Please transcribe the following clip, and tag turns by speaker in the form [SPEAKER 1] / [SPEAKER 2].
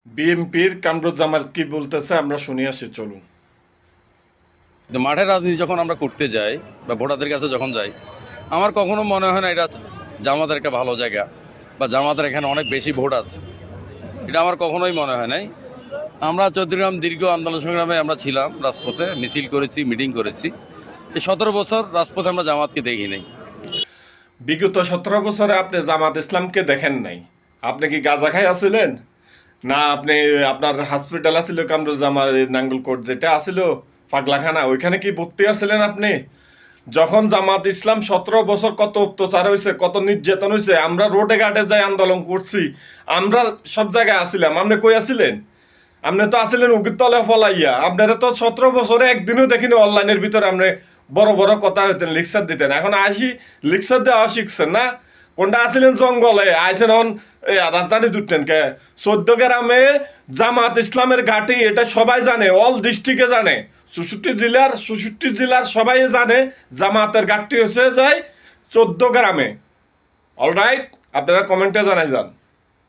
[SPEAKER 1] বিএনপির কামরুজ্জামান কি বলতেছে আমরা শুনে আসি, চলুন।
[SPEAKER 2] মাঠের রাজনীতি যখন আমরা করতে যাই বা ভোটারদের কাছে যখন যাই, আমার কখনো মনে হয় না এটা জামাতের একটা ভালো জায়গা বা জামাতের এখানে অনেক বেশি ভোট আছে। এটা আমার কখনোই মনে হয় নাই। আমরা চৌদ্দগ্রাম দীর্ঘ আন্দোলন সংগ্রামে আমরা ছিলাম, রাজপথে মিছিল করেছি, মিটিং করেছি। এই 17 বছর রাজপথে আমরা জামাতকে দেখি নাই।
[SPEAKER 1] বিগত 17 বছরে আপনি জামাত ইসলামকে দেখেন নাই। আপনি কি গাঁজা খাই আছিলেন? না আপনি আপনার হসপিটাল আছিল কামরুজ্জামান নাঙ্গলকোট যেটা আছিল পাগলাখানা, ওইখানে কি ভর্তি আছিলেন আপনি? যখন জামাত ইসলাম 17 বছর কত অত্যাচার হয়েছে, কত নির্যাতন হয়েছে, আমরা রোডে ঘাটে যাই আন্দোলন করছি, আমরা সব জায়গায় আসিলাম। আপনি কই আসিলেন? আপনি তো আসিলেন উকির তলে ফলাইয়া। আপনারা তো 17 বছরে একদিনও দেখিনি অনলাইনের ভিতরে আপনি বড় বড় কথা হইতেন, লেকচার দিতেন। এখন আসি লেকচার দেওয়া শিখছেন না? কোনটা আসিলেন জঙ্গলে, আইসেন হন রাজধানী দুটেন কে? 14 গ্রামে জামাত ইসলামের ঘাঁটি, এটা সবাই জানে, অল ডিস্ট্রিক্টে জানে, 64 জেলার সবাই জানে জামাতের ঘাটটি হচ্ছে যায় 14 গ্রামে। অলরাইট, আপনারা কমেন্টে জানাই যান।